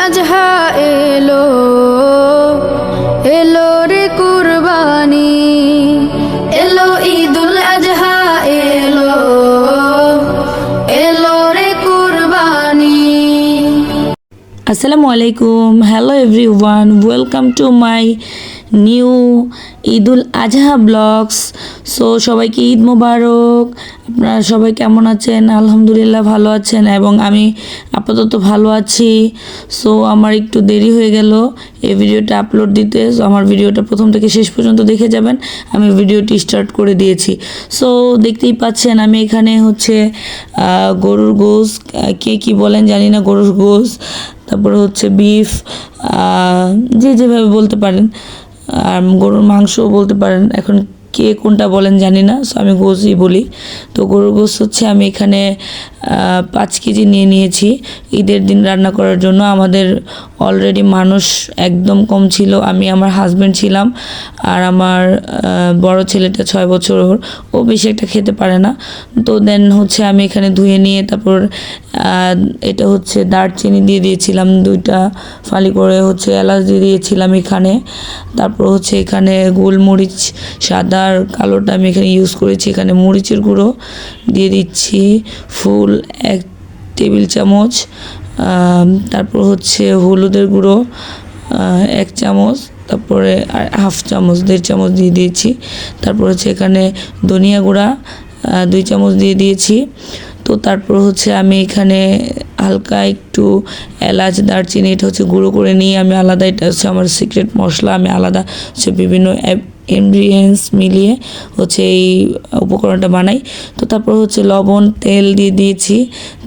আজহা এলো এলো রে কুরবানি, এলো ঈদুল আজহা এলো এলো রে কুরবানি। আসসালামু আলাইকুম, hello everyone, welcome to my new Eidul Adha blogs. So সবাইকে ঈদ মোবারক। আপনারা সবাই কেমন আছেন? আলহামদুলিল্লাহ ভালো আছেন এবং আমি আপাতত ভালো আছি। সো আমার একটু দেরি হয়ে গেল এই ভিডিওটা আপলোড দিতে। সো আমার ভিডিওটা প্রথম থেকে শেষ পর্যন্ত দেখে যাবেন। আমি ভিডিওটি স্টার্ট করে দিয়েছি। সো দেখতেই পাচ্ছেন আমি এখানে হচ্ছে গরুর গোশ, কে কী বলেন জানি না, গরুর গোশ, তারপরে হচ্ছে বিফ, যে যেভাবে বলতে পারেন, আর গরুর মাংসও বলতে পারেন, এখন কে কোনটা বলেন জানি না। সো আমি গোশই বলি। তো গরুর গোশ হচ্ছে আমি এখানে 5 কেজি নিয়ে নিয়েছি ঈদের দিন রান্না করার জন্য। আমাদের অলরেডি মানুষ একদম কম ছিল, আমি আমার হাজব্যান্ড ছিলাম আর আমার বড় ছেলেটা 6 বছর, ও বেশি একটা খেতে পারে না। তো দেন হচ্ছে আমি এখানে ধুয়ে নিয়ে তারপর এটা হচ্ছে দারচিনি দিয়ে দিয়েছিলাম 2টা ফালি করে, হচ্ছে এলাচ দিয়ে দিয়েছিলাম এখানে। তারপর হচ্ছে এখানে গোলমরিচ সাদা আর কালোটা আমি এখানে ইউজ করেছি। এখানে মরিচের গুঁড়ো দিয়ে দিচ্ছি ফুল 1 টেবিল চামচ, তারপর হচ্ছে হলুদের গুঁড়ো 1 চামচ, তারপরে আর হাফ চামচ 1.5 চামচ দিয়ে দিয়েছি। তারপর হচ্ছে এখানে ধনিয়া গুঁড়া 2 চামচ দিয়ে দিয়েছি। তো তারপর হচ্ছে আমি এখানে হালকা একটু এলাচ দারচিনি এটা হচ্ছে গুঁড়ো করে নিয়ে আমি আলাদা, এটা হচ্ছে আমার সিক্রেট মশলা, আমি আলাদা হচ্ছে বিভিন্ন ইনগ্রিডিয়েন্টস মিলিয়ে হচ্ছে এই উপকরণটা বানাই। তো তারপর হচ্ছে লবণ তেল দিয়ে দিয়েছি।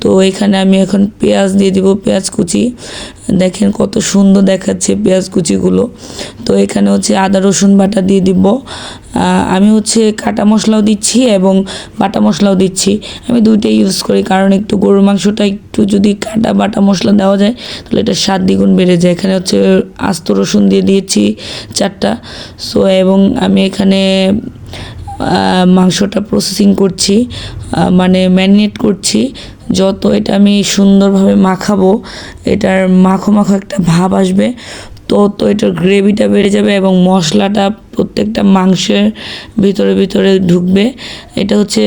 তো এখানে আমি এখন পেঁয়াজ দিয়ে দিব, পেঁয়াজ কুচি, দেখেন কত সুন্দর দেখাচ্ছে পেঁয়াজ কুচিগুলো। তো এখানে হচ্ছে আদা রসুন বাটা দিয়ে দিব। আমি হচ্ছে কাটা মশলাও দিচ্ছি এবং বাটা মশলাও দিচ্ছি, আমি 2টাই ইউজ করি, কারণ একটু গরুর মাংসটা একটু যদি কাটা বাটা মশলা দেওয়া যায় তাহলে এটা স্বাদ দ্বিগুণ বেড়ে যায়। এখানে হচ্ছে আস্ত রসুন দিয়ে দিয়েছি 4টা। সো এবং আমি এখানে মাংসটা প্রসেসিং করছি, মানে ম্যারিনেট করছি। যত এটা আমি সুন্দরভাবে মাখাবো, এটার মাখো মাখো একটা ভাব আসবে, তো এটার গ্রেভিটা বেড়ে যাবে এবং মশলাটা প্রত্যেকটা মাংসের ভিতরে ভিতরে ঢুকবে। এটা হচ্ছে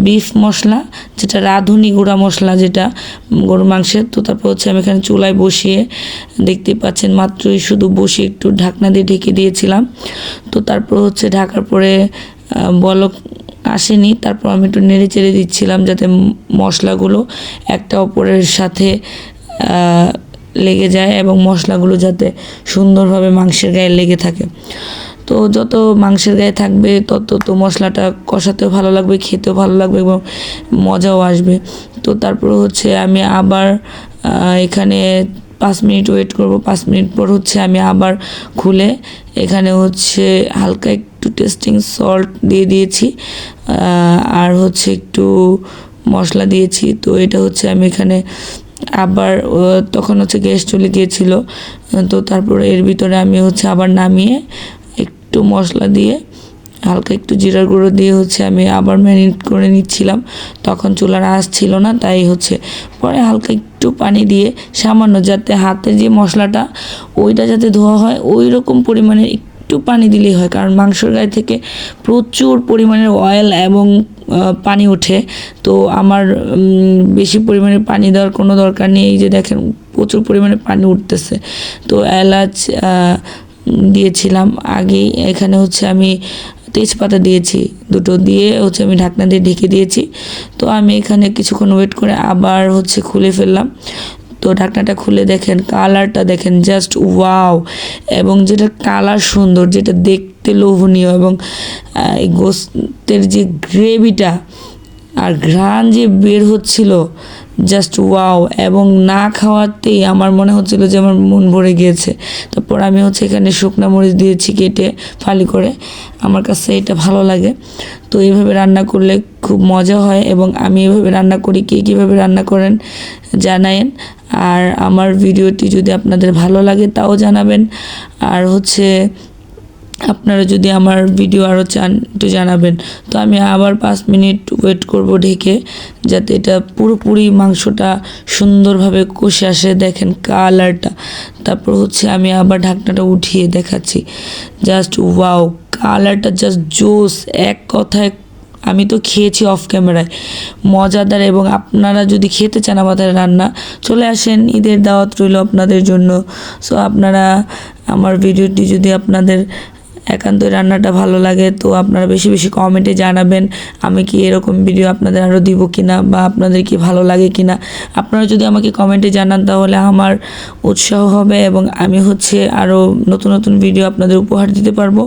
বিফ মশলা, যেটা রাঁধুনি গুঁড়া মশলা, যেটা গরুর মাংসের। তো তারপর হচ্ছে আমি এখানে চুলায় বসিয়ে, দেখতেই পাচ্ছেন মাত্রই শুধু বসিয়ে একটু ঢাকনা দিয়ে ঢেকে দিয়েছিলাম। তো তারপর হচ্ছে ঢাকার পরে বলক আসেনি, তারপর আমি একটু নেড়ে চেড়ে দিচ্ছিলাম যাতে মশলাগুলো একটা অপরের সাথে লেগে যায় এবং মশলাগুলো যাতে সুন্দরভাবে মাংসের গায়ে লেগে থাকে। তো যত মাংসের গায়ে থাকবে তত তো মশলাটা কষাতেও ভালো লাগবে, খেতেও ভালো লাগবে এবং মজাও আসবে। তো তারপর হচ্ছে আমি আবার এখানে 5 মিনিট ওয়েট করব। 5 মিনিট পর হচ্ছে আমি আবার খুলে এখানে হচ্ছে হালকা একটু টেস্টিং সল্ট দিয়ে দিয়েছি আর হচ্ছে একটু মশলা দিয়েছি। তো এটা হচ্ছে আমি এখানে আবার, তখন হচ্ছে গ্যাস চলে গিয়েছিল। তো তারপরে এর ভিতরে আমি হচ্ছে আবার নামিয়ে একটু মশলা দিয়ে হালকা একটু জিরার গুঁড়ো দিয়ে হচ্ছে আমি আবার ম্যারিনেট করে নিচ্ছিলাম। তখন চুলার আঁচ ছিল না, তাই হচ্ছে পরে হালকা একটু পানি দিয়ে সামান্য, যাতে হাতে যে মশলাটা ওইটা যাতে ধোয়া হয় ওই রকম পরিমাণে একটু পানি দিলেই হয়, কারণ মাংসের গায়ে থেকে প্রচুর পরিমাণের অয়েল এবং পানি ওঠে। তো আমার বেশি পরিমাণে পানি দেওয়ার কোনো দরকার নেই। এই যে দেখেন প্রচুর পরিমাণে পানি উঠতেছে। তো এলাচ দিয়েছিলাম আগেই, এখানে হচ্ছে আমি তেজপাতা দিয়েছি 2টো, দিয়ে হচ্ছে আমি ঢাকনা দিয়ে ঢেকে দিয়েছি। তো আমি এখানে কিছুক্ষণ ওয়েট করে আবার হচ্ছে খুলে ফেললাম। তো ঢাকনাটা খুলে দেখেন কালারটা দেখেন, জাস্ট ওয়াও, এবং যেটা কালার সুন্দর, যেটা দেখতে লোভনীয়, এবং এই গোস্তের যে গ্রেভিটা আর ঘ্রাণ যে বের হচ্ছিল, জাস্ট ওয়াও, এবং না খাওয়াতেই আমার মনে হচ্ছিল যে আমার মন ভরে গিয়েছে। তারপর আমি হচ্ছে এখানে শুকনো মরিচ দিয়েছি কেটে ফালি করে, আমার কাছে এটা ভালো লাগে। তো এইভাবে রান্না করলে খুব মজা হয় এবং আমি এভাবে রান্না করি, কে কীভাবে রান্না করেন জানায়েন। আর আমার ভিডিওটি যদি আপনাদের ভালো লাগে তাও জানাবেন। আর হচ্ছে আপনারা যদি আমার ভিডিও আরও চান একটু জানাবেন। তো আমি আবার 5 মিনিট ওয়েট করব ঢেকে, যাতে এটা পুরোপুরি মাংসটা সুন্দরভাবে কষে আসে। দেখেন কালারটা। তারপর হচ্ছে আমি আবার ঢাকনাটা উঠিয়ে দেখাচ্ছি। জাস্ট ওয়াও, কালারটা জাস্ট জোস। এক কথায় আমি তো খেয়েছি অফ ক্যামেরায়, মজাদার। এবং আপনারা যদি খেতে চান আমাদের রান্না, চলে আসেন, ঈদের দাওয়াত রইল আপনাদের জন্য। সো আপনারা আমার ভিডিওটি যদি আপনাদের একান্তই রান্নাটা ভালো লাগে, তো আপনারা বেশি বেশি কমেন্টে জানাবেন আমি কি এরকম ভিডিও আপনাদের আরও দিব কিনা, বা আপনাদের কি ভালো লাগে কিনা। আপনারা যদি আমাকে কমেন্টে জানান তাহলে আমার উৎসাহ হবে, এবং আমি হচ্ছে আরও নতুন নতুন ভিডিও আপনাদের উপহার দিতে পারবো।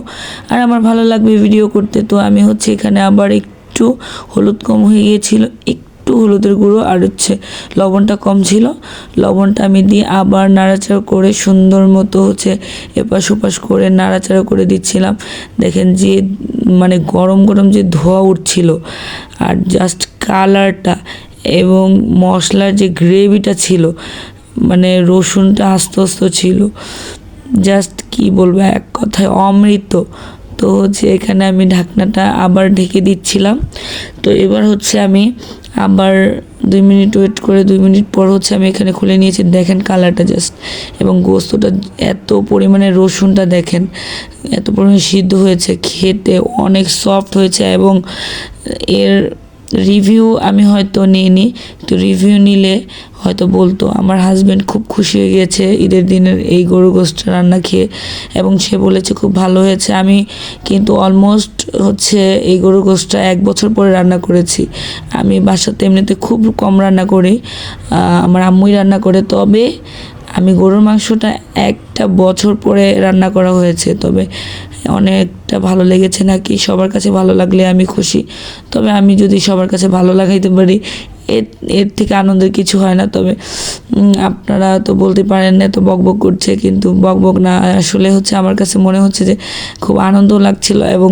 আর আমার ভালো লাগবে ভিডিও করতে। তো আমি হচ্ছে এখানে আবার একটু হলুদ কম হয়ে গিয়েছিল, একটু হলুদের গুঁড়ো আর হচ্ছে লবণটা কম ছিল, লবণটা আমি দিয়ে আবার নাড়াচাড়া করে সুন্দর মতো হচ্ছে এপাশ ওপাশ করে নাড়াচাড়া করে দিচ্ছিলাম। দেখেন যে মানে গরম গরম যে ধোঁয়া উঠছিল, আর জাস্ট কালারটা এবং মশলার যে গ্রেভিটা ছিল, মানে রসুনটা আস্তে আস্তে ছিল, জাস্ট কি বলবো, এক কথায় অমৃত। তো হচ্ছে এখানে আমি ঢাকনাটা আবার ঢেকে দিচ্ছিলাম। তো এবার হচ্ছে আমি আবার 2 মিনিট ওয়েট করে 2 মিনিট পর হচ্ছে আমি এখানে খুলে নিয়েছি। দেখেন কালারটা জাস্ট, এবং গোস্তটা এত পরিমাণে, রসুনটা দেখেন এত পরিমাণে সিদ্ধ হয়েছে, খেতে অনেক সফট হয়েছে। এবং এর রিভিউ আমি হয়তো নিইনি, তো রিভিউ নিলে হয়তো বলতো। আমার হাজব্যান্ড খুব খুশি হয়ে গেছে ঈদের দিনের এই গরু গোশত রান্না খেয়ে, এবং সে বলেছে খুব ভালো হয়েছে। আমি কিন্তু অলমোস্ট হচ্ছে এই গরু গোশতটা 1 বছর পরে রান্না করেছি। আমি বাসাতে এমনিতে খুব কম রান্না করি, আমার আম্মুই রান্না করে। তবে আমি গরুর মাংসটা 1 বছর পরে রান্না করা হয়েছে। তবে অনেকটা ভালো লেগেছে, নাকি সবার কাছে ভালো লাগলে আমি খুশি। তবে আমি যদি সবার কাছে ভালো লাগাইতে পারি, এর থেকে আনন্দের কিছু হয় না। তবে আপনারা তো বলতে পারেন না তো বকবক করছে, কিন্তু বকবক না, আসলে হচ্ছে আমার কাছে মনে হচ্ছে যে খুব আনন্দ লাগছিল। এবং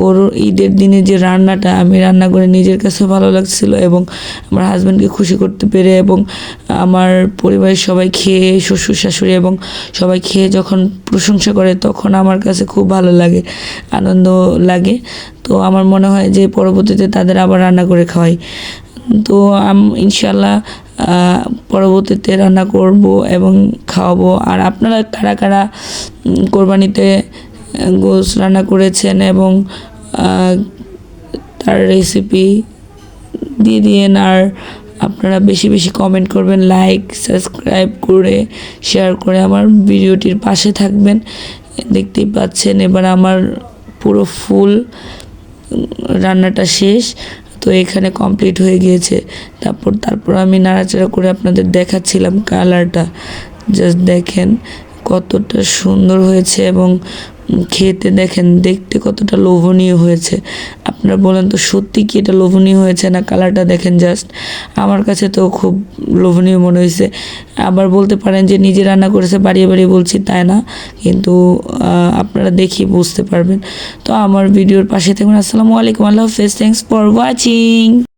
গরুর ঈদের দিনে যে রান্নাটা আমি রান্না করে নিজের কাছেও ভালো লাগছিল, এবং আমার হাজব্যান্ডকে খুশি করতে পেরে, এবং আমার পরিবারের সবাই খেয়ে, শ্বশুর শাশুড়ি এবং সবাই খেয়ে যখন প্রশংসা করে, তখন আমার কাছে খুব ভালো লাগে, আনন্দ লাগে। তো আমার মনে হয় যে পরবর্তীতে তাদের আবার রান্না করে খাওয়াই। তো ইনশাল্লাহ পরবর্তীতে রান্না করব এবং খাওয়াবো। আর আপনারা কারা কারা কোরবানিতে গোশত রান্না করেছেন এবং তার রেসিপি দিয়ে দিয়েন। আর আপনারা বেশি বেশি কমেন্ট করবেন, লাইক সাবস্ক্রাইব করে শেয়ার করে আমার ভিডিওটির পাশে থাকবেন। দেখতেই পাচ্ছেন এবার আমার পুরো ফুল রান্নাটা শেষ। তো এখানে কমপ্লিট হয়ে গিয়েছে। তারপর আমি নাড়াচাড়া করে আপনাদের দেখাচ্ছিলাম কালারটা। জাস্ট দেখেন কতটা সুন্দর হয়েছে, এবং খেতে দেখেন দেখতে কতটা লোভনীয় হয়েছে। আপনারা বলেন তো সত্যি কি এটা লোভনীয় হয়েছে না? কালারটা দেখেন জাস্ট, আমার কাছে তো খুব লোভনীয় মনে হয়েছে। আবার বলতে পারেন যে নিজে রান্না করেছে, বাড়িয়ে বাড়িয়ে বলছি, তাই না, কিন্তু আপনারা দেখি বুঝতে পারবেন। তো আমার ভিডিওর পাশে থাকুন। আসসালামু আলাইকুম, আল্লাহ হাফেজ, থ্যাংকস ফর ওয়াচিং।